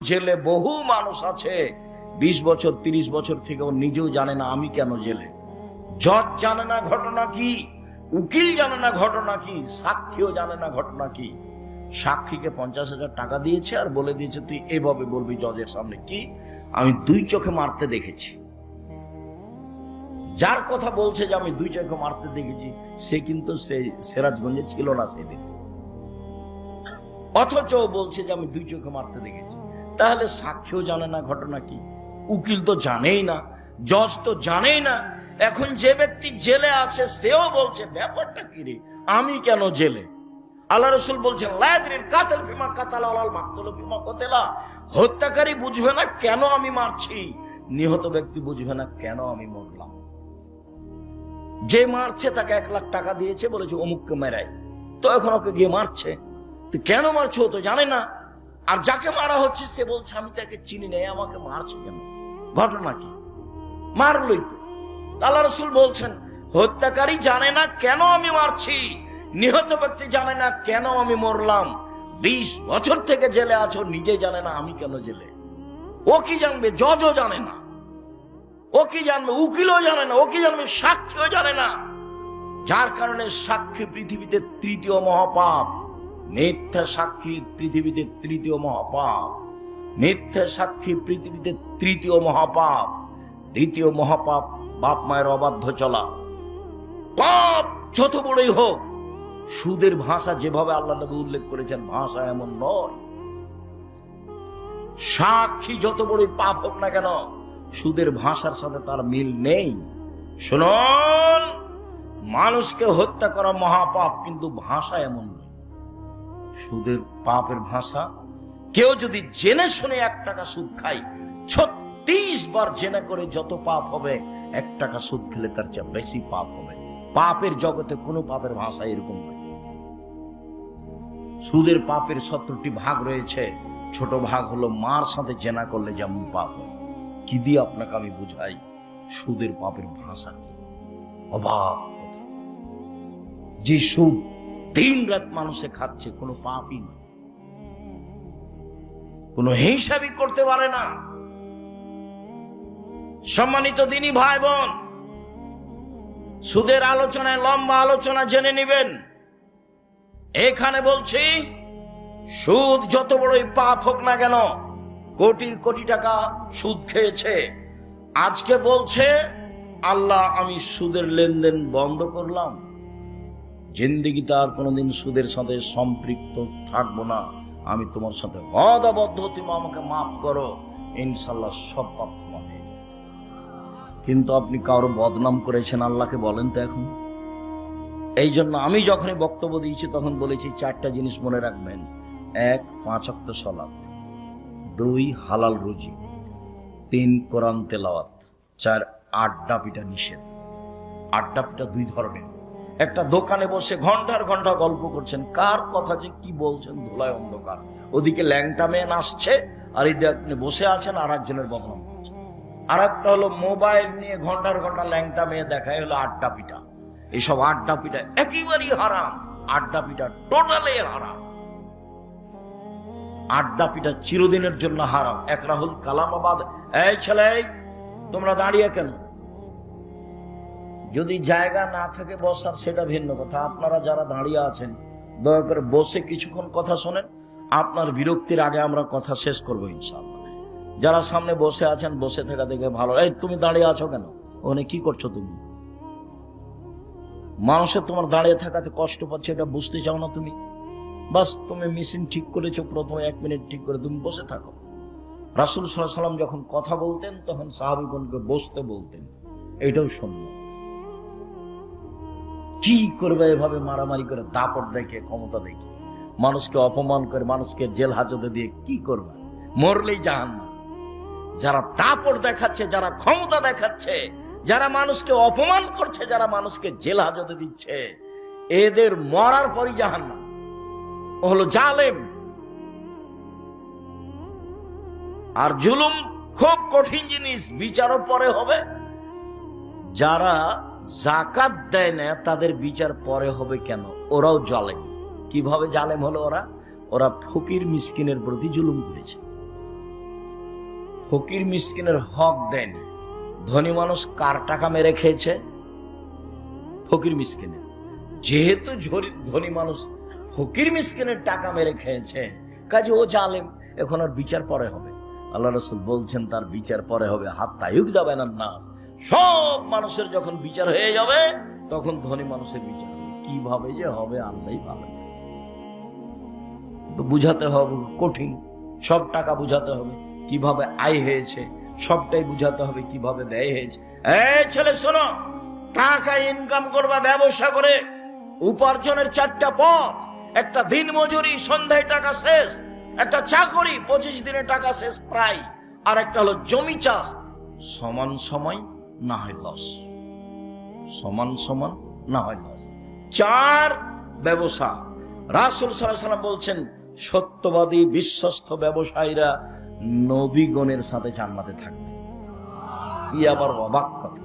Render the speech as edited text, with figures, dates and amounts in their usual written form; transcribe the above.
জেলে বহু মানুষ আছে 20 বছর 30 বছর থেকে ও নিজেও জানে না আমি কেন জেলে। জজ জানে না ঘটনা কি, উকিল জানে না ঘটনা কি, সাক্ষীও জানে না ঘটনা কি। সাক্ষীকে 50,000 টাকা দিয়েছে আর বলে দিয়েছে তুই এভাবে বলবি জজের সামনে। কি? আমি 2 চোখে মারতে দেখেছি। যার কথা বলছে যে আমি 2 চোখে মারতে দেখেছি, সে কিন্তু সিরাজগঞ্জে ছিল না সেদিন, অথচ বলছে যে আমি 2 চোখে মারতে দেখেছি। তাহলে সাক্ষীও জানে না ঘটনা কি, উকিল তো জানেই না, জজ তো জানেই না। এখন যে ব্যক্তি জেলে আছে সেও বলছে ব্যাপারটা কি রে, আমি কেন জেলে? আল্লাহ রাসূল বলছেন লায়াদরিল কাতিল ফিমা কাতালা ওয়াল মাকতুল ফিমা কুতিলা। হত্যাকারী বুঝবে না কেন আমি মারছি, নিহত ব্যক্তি বুঝবে না কেন আমি মরলাম। যে মারছে তাকে 1 লাখ টাকা দিয়েছে, বলেছে অমুককে মেরাই, তো এখন ওকে গিয়ে মারছে। তো কেন মারছে ও তো জানে না। আর যাকে মারা হচ্ছে সে বলছে আমি তাকে চিনি না, আমাকে মারছে কেন, ঘটনা কি? মারলই তো। আল্লাহ রাসূল বলছেন হত্যাকারী জানে না কেন আমি মারছি, নিহত ব্যক্তি জানে না কেন আমি মরলাম। 20 বছর থেকে জেলে আছো, নিজে জানে না আমি কেন জেলে। ও কি জানবে? জজও জানে না। ও কি জানবে? উকিলও জানে না। ও কি জানবে? সাক্ষীও জানে না। যার কারণে সাক্ষী পৃথিবীতে 3য় মহাপাপ। মিথ্যা সাক্ষী পৃথিবীতে 3য় মহাপাপ। মিথ্যা সাক্ষী পৃথিবীতে 3য় মহাপাপ। 2য় মহাপাপ বাপ মায়ের অবাধ্য চলা। পাপ যত বড়ই হোক, সুদের ভাষা যেভাবে আল্লাহ নবী উল্লেখ করেছেন ভাষা এমন নয়। সাক্ষী যত বড়ই পাপ হোক না কেন, সুদের ভাষার সাথে তার মিল নেই। শুনুন, মানুষকে হত্যা করা মহাপাপ, কিন্তু ভাষা এমন নয়। সুদের পাপের ভাষা, কেউ যদি জেনে শুনে 1 টাকা সুদ খায়, 36 বার জেনে করে যত পাপ হবে, 1 টাকা সুদ খেলে তার চেয়ে বেশি পাপ হবে। পাপের জগতে কোনো পাপের ভাষা এরকম নয়। সুদের পাপের 70টি ভাগ রয়েছে। ছোট ভাগ হলো মার সাথে জেনা করলে যেমন পাপ হয়। কি দিয়ে আপনাকে আমি বুঝাই সুদের পাপের ভাষা কি? অবাক কথা। যে সুদ 3 রাত মানুষে খাচ্ছে, কোনো পাপই নয়, কোনো হিসাবই করতে পারে না। সম্মানিত দিনী ভাই বোন, সুদের আলোচনায় লম্বা আলোচনা জেনে নেবেন। এখানে বলছি সুদ যত বড়ই পাপ হোক না কেন, কোটি কোটি টাকা সুদ খেয়েছে, আজকে বলছে আল্লাহ আমি সুদের লেনদেন বন্ধ করলাম, জিন্দেগিতে আর কোনোদিন সুদের সাথে সম্পৃক্ত থাকবো না, আমি তোমার সাথে ওয়াদাবদ্ধ, তুমি আমাকে মাফ করো, ইনশাআল্লাহ সব পাপ ক্ষমা হয়ে যাবে। কিন্তু আপনি কারো বদনাম করেছেন, আল্লাহকে বলেন তো এখন। এই জন্য আমি যখনই বক্তব্য দিয়েছি তখন বলেছি 4টা জিনিস মনে রাখবেন। 1 5 ওয়াক্ত সালাত, 2 হালাল রুজি, 3 কোরআন তেলাওয়াত, 4 আড্ডা পিটা নিষেধ। আড্ডা পিটা 2 ধরনের। একটা দোকানে বসে ঘন্টার ঘন্টা গল্প করছেন, কার কথা যে কি বলছেন ধুলায় অন্ধকার। ওদিকে ল্যাংটা মেয়ে নাচছে আর এদিকে আপনি বসে আছেন আর একজনের বদনাম করছেন। আর একটা হলো মোবাইল নিয়ে ঘন্টার ঘন্টা ল্যাংটা মেয়ে দেখায়, হলো আড্ডা পিটা। এইসব আড্ডা পিটা একেবারেই হারাম। আড্ডা পিটা টোটালি হারাম। আড্ডা পিটা চিরদিনের জন্য হারাম। একরাহুল কালামাবাদ। এই ছেলে, তোমরা দাঁড়িয়ে কেন? যদি জায়গা না থাকে বসার সেটা ভিন্ন কথা। আপনারা যারা দাঁড়িয়ে আছেন দয়া করে বসে কিছুক্ষণ কথা শোনেন। আপনার বিরক্তির আগে আমরা কথা শেষ করবো ইনশাআল্লাহ। যারা সামনে বসে আছেন বসে থাকা দেখে ভালো। এই তুমি দাঁড়িয়ে আছো কেন? ওখানে কি করছো তুমি? মানুষের তোমার দাঁড়িয়ে থাকাতে কষ্ট পাচ্ছে, এটা বুঝতে চাও না তুমি? বাস তুমি মেশিন ঠিক করেছো, প্রথমে 1 মিনিট ঠিক করে তুমি বসে থাকো। রাসূল সাল্লাল্লাহু আলাইহি ওয়াসাল্লাম যখন কথা বলতেন তখন সাহাবীগণকে বসতে বলতেন। এটাও সুন্নাত। কি করবে এভাবে মারামারি করে, দাপট দেখে, ক্ষমতা দেখে, মানুষকে অপমান করে, মানুষকে জেল হাজতে দিয়ে কি করবে? মরলেই জাহান্নাম। যারা দাপট দেখাচ্ছে, যারা ক্ষমতা দেখাচ্ছে, যারা মানুষকে অপমান করছে, যারা মানুষকে জেল হাজতে দিচ্ছে, এদের মরার পরই জাহান্নাম। ও হলো জালেম। আর জুলুম খুব কঠিন জিনিস, বিচারও পরে হবে। যারা যাকাত দেয় না তাদের বিচার পরে হবে কেন? ওরাও জালেম। কিভাবে জালেম হলো ওরা? ওরা ফকির মিসকিনের প্রতি জুলুম করেছে। ফকির মিসকিনের হক দেন। ধনী মানুষ কার টাকা মেরে খেয়েছে? ফকির মিসকিনের। যেহেতু ধনী মানুষ ফকির মিসকিনের টাকা মেরে খেয়েছে, কাজে ও জালেম, এখন আর বিচার পরে হবে। আল্লাহ রাসূল বলছেন তার বিচার পরে হবে। হাত্তা ইউকযাবান নাস, সব মানুষের যখন বিচার হয়ে যাবে তখন ধনী মানুষের বিচার হবে। কিভাবে যে হবে আল্লাহই ভালো। তো বুঝাতে হবে কঠিন, সব টাকা বুঝাতে হবে কিভাবে আয় হয়েছে, সবটাই বুঝাতে হবে কিভাবে ব্যয় হয়েছে। এই ছেলে শোনো, টাকা ইনকাম করবা ব্যবসা করে, উপার্জনের 4টা পথ। একটা দিন মজুরি, সন্ধ্যায় টাকা শেষ। একটা চাকরি, 25 দিনে টাকা শেষ প্রায়। আর একটা হলো জমি চাষ, সমান সময় না হয় লস, সমান সমান না হয় লস। 4 ব্যবসা। রাসূল সাল্লাল্লাহু আলাইহি ওয়াসাল্লাম বলছেন সত্যবাদী বিশ্বস্ত ব্যবসায়ীরা নবীগণের সাথে জান্নাতে থাকবে। কি আবার অবাক কথা!